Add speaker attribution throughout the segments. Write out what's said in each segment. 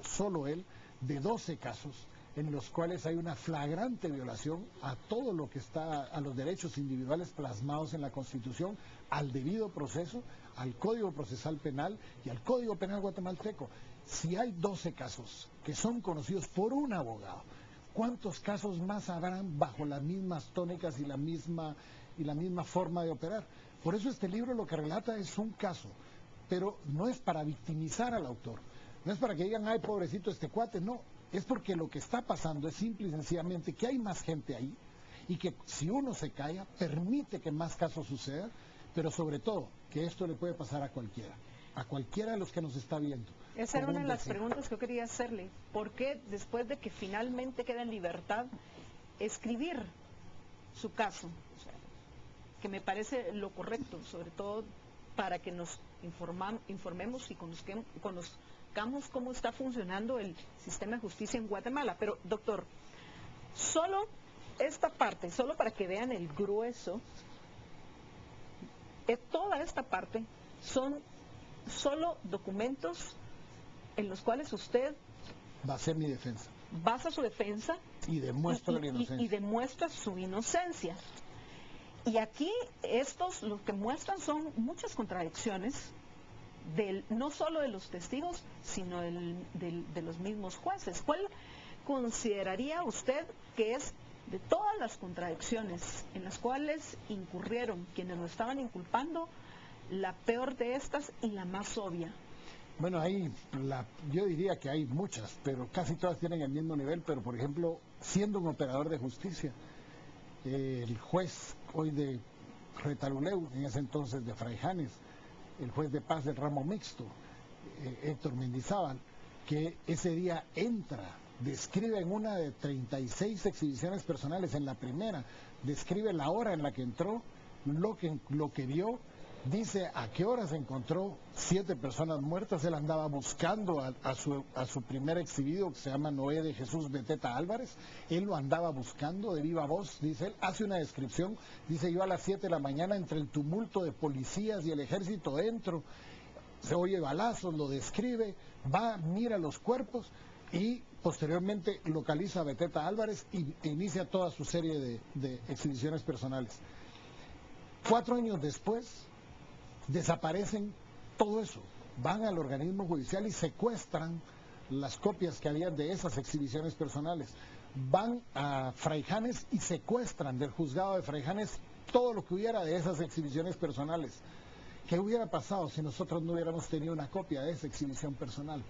Speaker 1: solo él, de 12 casos en los cuales hay una flagrante violación a todo lo que está, a los derechos individuales plasmados en la Constitución, al debido proceso, al Código Procesal Penal y al Código Penal guatemalteco. Si hay 12 casos que son conocidos por un abogado, ¿cuántos casos más habrán bajo las mismas tónicas y la misma forma de operar? Por eso este libro lo que relata es un caso, pero no es para victimizar al autor, no es para que digan, ay, pobrecito este cuate, no, es porque lo que está pasando es simple y sencillamente que hay más gente ahí y que si uno se calla, permite que más casos sucedan, pero sobre todo, que esto le puede pasar a cualquiera de los que nos está viendo.
Speaker 2: Esa era una de las preguntas que yo quería hacerle. ¿Por qué después de que finalmente queda en libertad escribir su caso? O sea, que me parece lo correcto, sobre todo para que nos informemos y conozcamos cómo está funcionando el sistema de justicia en Guatemala. Pero, doctor, solo esta parte, solo para que vean el grueso, toda esta parte son solo documentos en los cuales usted
Speaker 1: va a hacer mi defensa,
Speaker 2: basa su defensa
Speaker 1: y demuestra la inocencia.
Speaker 2: Y demuestra su inocencia. Y aquí lo que muestran son muchas contradicciones, no solo de los testigos, sino de los mismos jueces. ¿Cuál consideraría usted que es, de todas las contradicciones en las cuales incurrieron quienes lo estaban inculpando, la peor de estas y la más obvia?
Speaker 1: Bueno, yo diría que hay muchas, pero casi todas tienen el mismo nivel. Pero, por ejemplo, siendo un operador de justicia, el juez hoy de Retaluleu, en ese entonces de Fraijanes, el juez de paz del ramo mixto, Héctor Mendizábal, que ese día entra, describe en una de 36 exhibiciones personales, en la primera, describe la hora en la que entró, lo que vio, dice a qué hora se encontró 7 personas muertas. Él andaba buscando a su primer exhibido, que se llama Noé de Jesús Beteta Álvarez. Él lo andaba buscando de viva voz, dice él, hace una descripción, dice: yo a las 7 de la mañana, entre el tumulto de policías y el ejército, entro, se oye balazos, lo describe, va, mira los cuerpos y posteriormente localiza a Beteta Álvarez e inicia toda su serie de exhibiciones personales. 4 años después desaparecen todo eso, van al organismo judicial y secuestran las copias que había de esas exhibiciones personales, van a Fraijanes y secuestran del juzgado de Fraijanes todo lo que hubiera de esas exhibiciones personales. ¿Qué hubiera pasado si nosotros no hubiéramos tenido una copia de esa exhibición personal?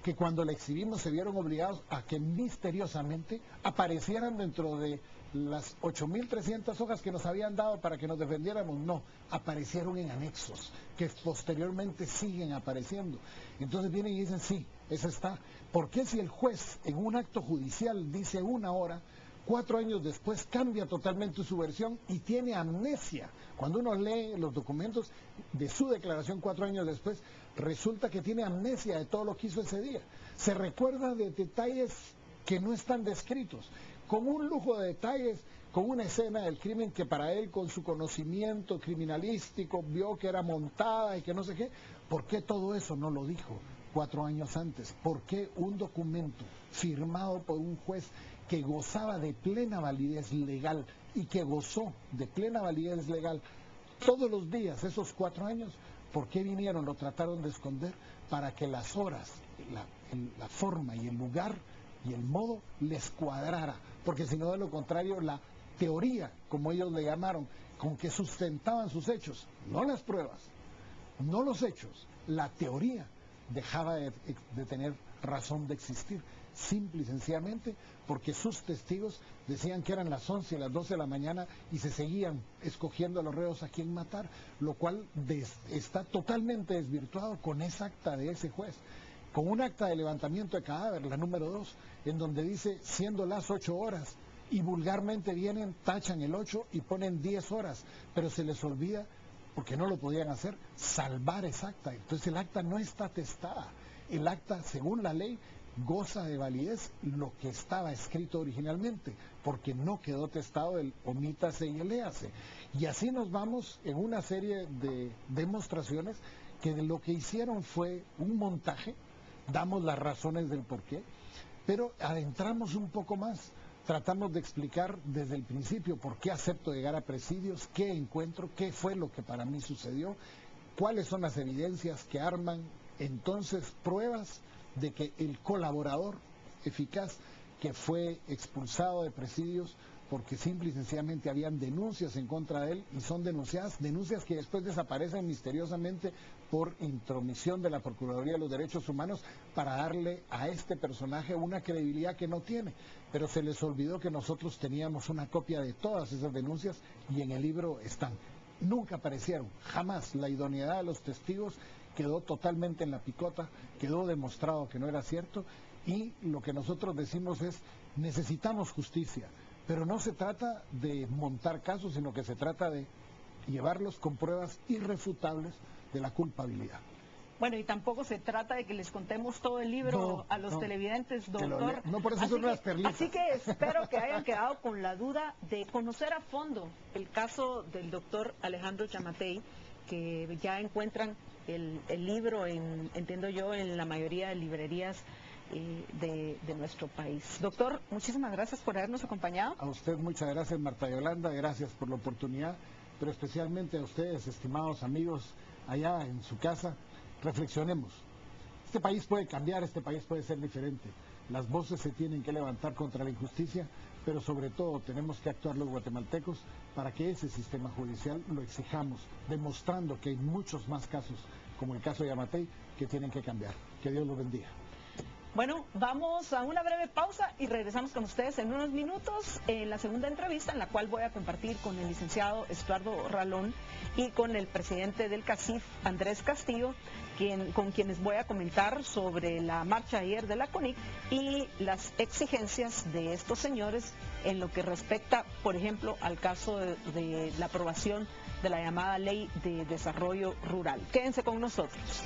Speaker 1: Que cuando la exhibimos se vieron obligados a que misteriosamente aparecieran dentro de las 8.300 hojas que nos habían dado para que nos defendiéramos. No, aparecieron en anexos, que posteriormente siguen apareciendo. Entonces vienen y dicen, sí, esa está. ¿Por qué si el juez en un acto judicial dice una hora, 4 años después cambia totalmente su versión y tiene amnesia? Cuando uno lee los documentos de su declaración 4 años después, resulta que tiene amnesia de todo lo que hizo ese día. Se recuerda de detalles que no están descritos, con un lujo de detalles, con una escena del crimen que para él, con su conocimiento criminalístico, vio que era montada y que no sé qué. ¿Por qué todo eso no lo dijo 4 años antes? ¿Por qué un documento firmado por un juez que gozaba de plena validez legal y que gozó de plena validez legal todos los días esos 4 años, por qué vinieron, lo trataron de esconder para que las horas, la forma y el lugar y el modo les cuadrara? Porque si no, de lo contrario, la teoría, como ellos le llamaron, con que sustentaban sus hechos, no las pruebas, no los hechos, la teoría dejaba de tener razón de existir, simple y sencillamente porque sus testigos decían que eran las 11 y las 12 de la mañana y se seguían escogiendo a los reos a quien matar, lo cual está totalmente desvirtuado con esa acta de ese juez, con un acta de levantamiento de cadáver, la número 2, en donde dice, siendo las 8 horas, y vulgarmente vienen, tachan el 8 y ponen 10 horas, pero se les olvida, porque no lo podían hacer, salvar esa acta. Entonces el acta no está atestada. El acta, según la ley, goza de validez lo que estaba escrito originalmente, porque no quedó testado el omítase y el léase. Y así nos vamos en una serie de demostraciones que de lo que hicieron fue un montaje damos las razones del por qué, pero adentramos un poco más. Tratamos de explicar desde el principio por qué acepto llegar a presidios, qué encuentro, qué fue lo que para mí sucedió, cuáles son las evidencias que arman entonces pruebas de que el colaborador eficaz que fue expulsado de presidios porque simple y sencillamente habían denuncias en contra de él y son denuncias que después desaparecen misteriosamente por intromisión de la Procuraduría de los Derechos Humanos para darle a este personaje una credibilidad que no tiene. Pero se les olvidó que nosotros teníamos una copia de todas esas denuncias y en el libro están. Nunca aparecieron, jamás. La idoneidad de los testigos quedó totalmente en la picota, quedó demostrado que no era cierto y lo que nosotros decimos es necesitamos justicia. Pero no se trata de montar casos, sino que se trata de llevarlos con pruebas irrefutables de la culpabilidad.
Speaker 2: Bueno, y tampoco se trata de que les contemos todo el libro a los televidentes, doctor.
Speaker 1: No, por eso son unas perlitas.
Speaker 2: Así que espero que hayan quedado con la duda de conocer a fondo el caso del doctor Alejandro Giammattei, que ya encuentran el libro, entiendo yo, en la mayoría de librerías de nuestro país. Doctor, muchísimas gracias por habernos acompañado.
Speaker 1: A usted muchas gracias, Marta Yolanda, gracias por la oportunidad, pero especialmente a ustedes, estimados amigos, allá en su casa, reflexionemos. Este país puede cambiar, este país puede ser diferente. Las voces se tienen que levantar contra la injusticia, pero sobre todo tenemos que actuar los guatemaltecos para que ese sistema judicial lo exijamos, demostrando que hay muchos más casos, como el caso de Giammattei, que tienen que cambiar. Que Dios los bendiga.
Speaker 2: Bueno, vamos a una breve pausa y regresamos con ustedes en unos minutos en la segunda entrevista, en la cual voy a compartir con el licenciado Estuardo Ralón y con el presidente del CACIF, Andrés Castillo, con quienes voy a comentar sobre la marcha ayer de la CONIC y las exigencias de estos señores en lo que respecta, por ejemplo, al caso de la aprobación de la llamada Ley de Desarrollo Rural. Quédense con nosotros.